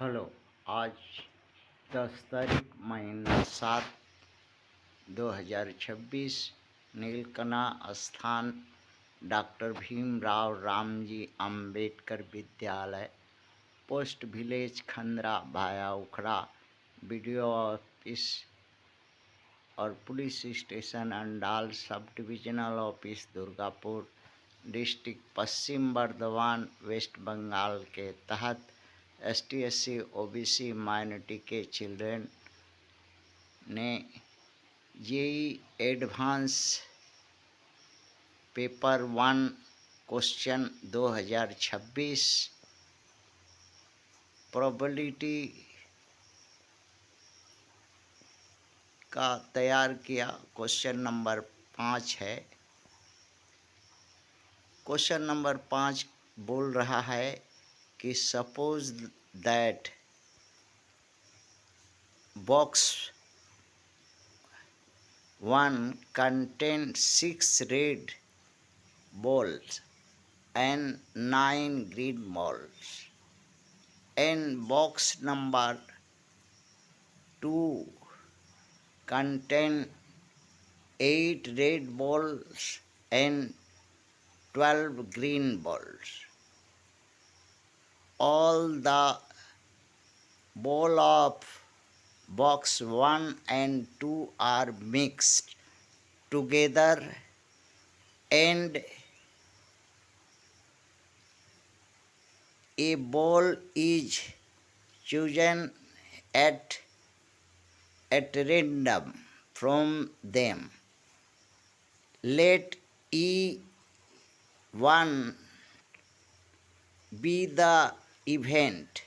Hello. आज 10 तारीख महीना 7 2026 नीलकना स्थान doctor Bhimrao Ramji Ambedkar Vidyalaya, post village Khandra भाया उखड़ा, बीडीओ ऑफिस और police station Andal, sub divisional office Durgapur, district Paschim Bardhaman, West Bengal के तहत ST/SC OBC माइनॉरिटी के चिल्ड्रेन ने JEE advance paper 1 question 2026 probability का तैयार किया। क्वेश्चन नंबर 5 है। क्वेश्चन नंबर 5 बोल रहा है कि suppose that box 1 contains 6 red balls and 9 green balls, and box number 2 contains 8 red balls and 12 green balls. All the ball of box 1 and 2 are mixed together and a ball is chosen at random from them. Let E1 be the event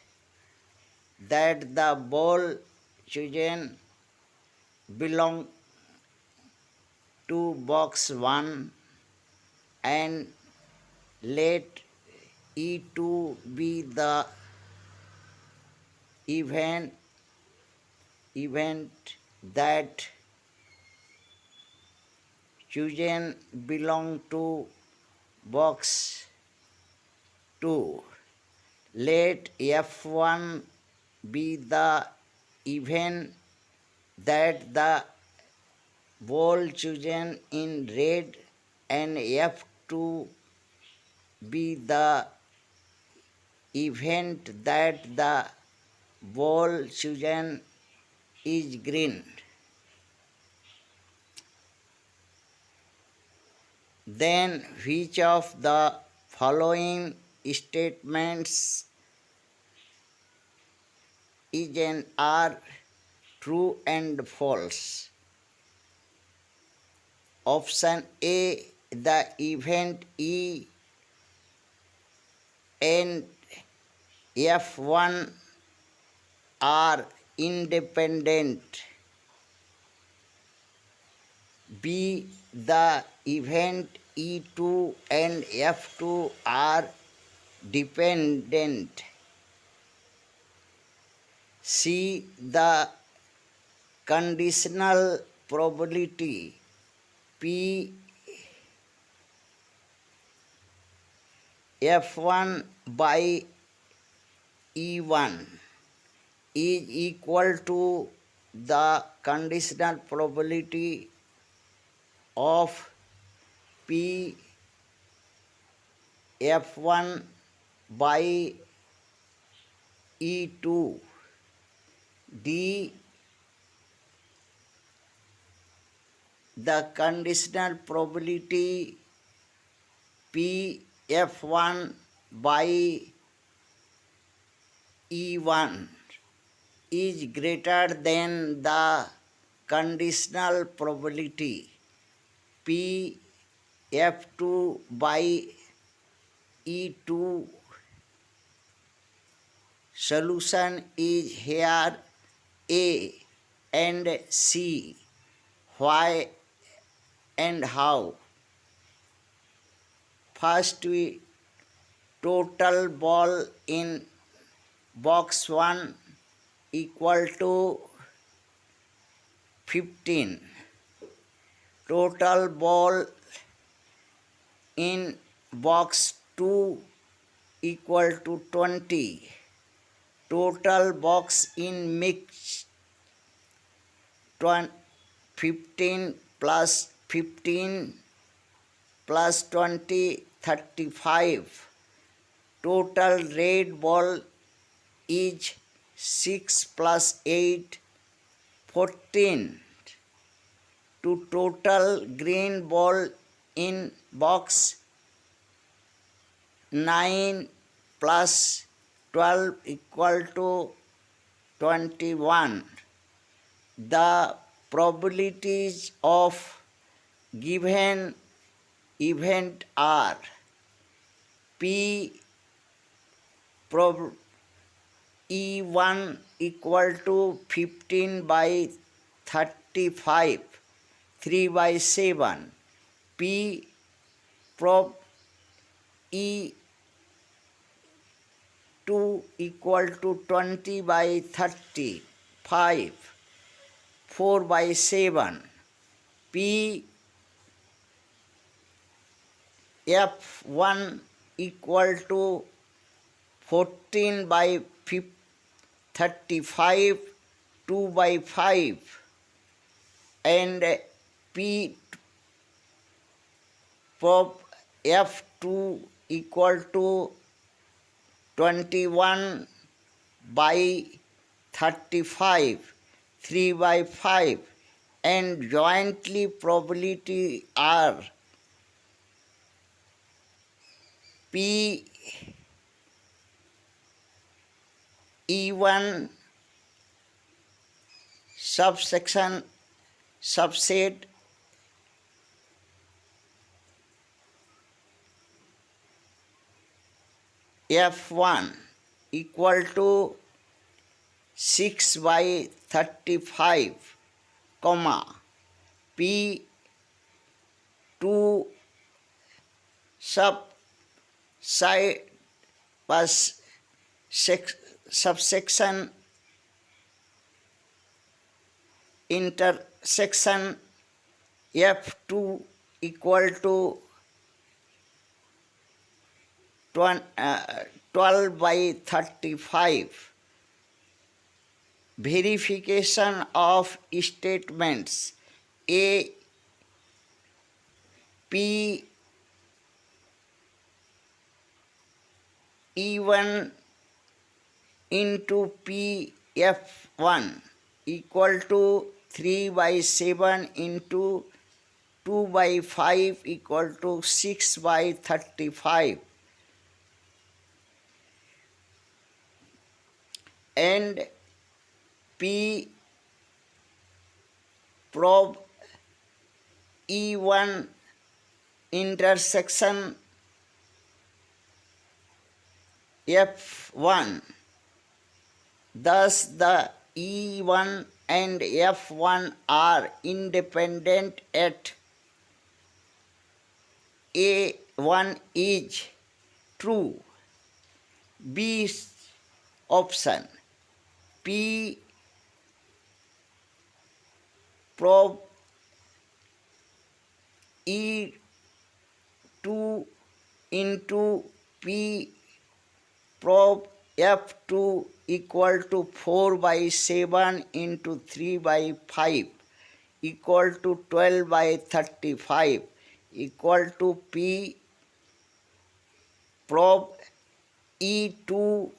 that the ball chosen belong to box 1, and let E2 be the event that chosen belong to box 2. Let F1 be the event that the ball chosen in red, and F2 be the event that the ball chosen is green. Then which of the following statements is and are true and false? Option A, the event E and F1 are independent. B, the event E2 and F2 are dependent. C, the conditional probability P F1 by E1 is equal to the conditional probability of P F1 by E2. D, the conditional probability P F1 by E1 is greater than the conditional probability P F2 by E2. Solution is here A and C. Why and how? First, we total ball in box 1 equal to 15. Total ball in box 2 equal to 20. total box in mix 15 plus 15 plus 20 35. Total red ball is 6 plus 8 14. To total green ball in box 9 plus 12 equal to 21. The probabilities of given event are P prob E1 equal to 15 by 35, 3 by 7. P prob E2 equal to 20 by 35, 4 by 7. P F1 equal to 14 by 35, 2 by 5, and P prop F2 equal to 21 by 35, 3 by 5, and jointly probability are P E1 subset F1 equal to 6 by 35, comma, P2 subsection intersection F2 equal to 12 by 35. Verification of statements A P E1 into P F1 equal to 3 by 7 into 2 by 5 equal to 6 by 35. And P prob E1 intersection F1. Thus the E1 and F1 are independent at A1 is true. B option. P prob E2 into P prob F2 equal to 4 by 7 into 3 by 5 equal to 12 by 35 equal to P prob E2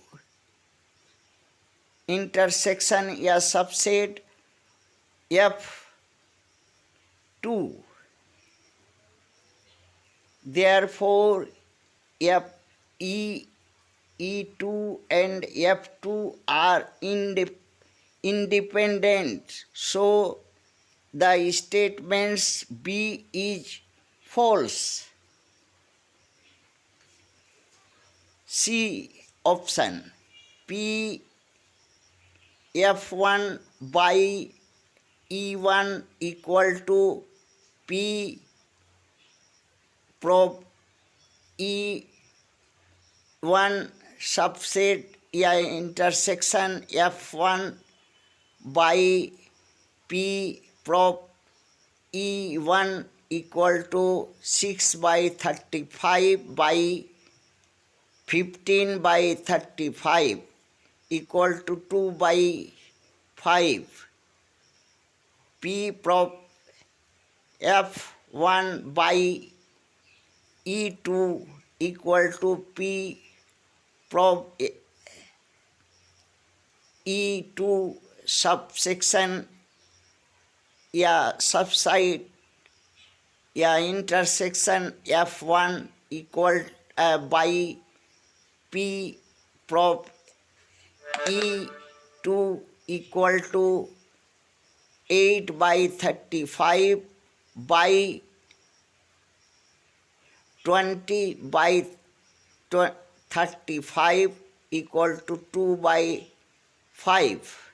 intersection a subset F2. Therefore, E2 and F2 are independent, so the statements B is false. C option. P F1 by E1 equal to P prob E1 subset intersection F1 by P prob E1 equal to 6 by 35 by 15 by 35 equal to 2 by 5. P prop F1 by E2 equal to P prop E2 subsection या subside या intersection F1 equal by P prop E2 equal to 8 by 35 by 20 by 35 equal to 2 by 5.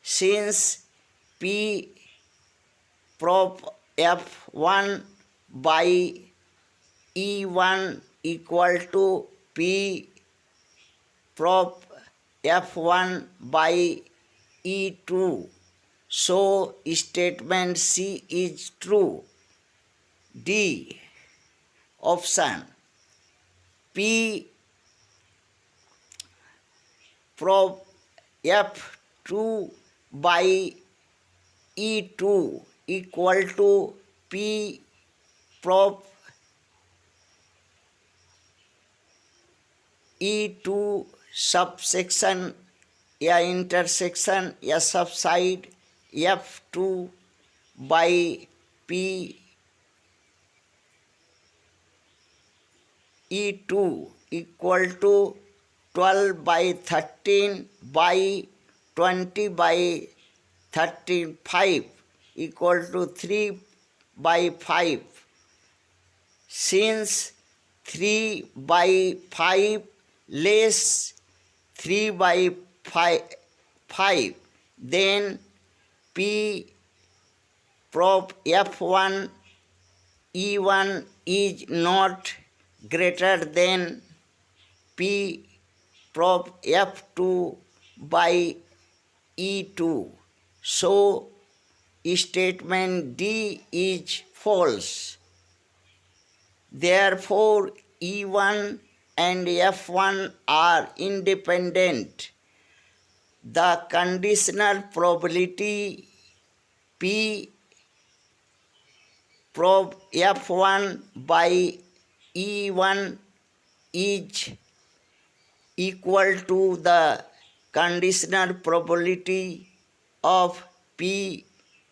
Since P prop F1 by E1 equal to P prop F1 by E2, so statement C is true. D option. P prop F2 by E2 equal to P prop E2 subsection या intersection या subside F2 by P E2 equal to 12 by 13 by 20 by 35 equal to 3 by 5. Since 3 by 5 less 3 by 5, then P prop F1 E1 is not greater than P prop F2 by E2. So statement D is false. Therefore, E1 and F1 are independent. The conditional probability P prop F1 by E1 is equal to the conditional probability of P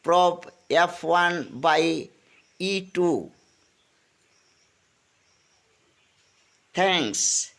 prop F1 by E2. Thanks.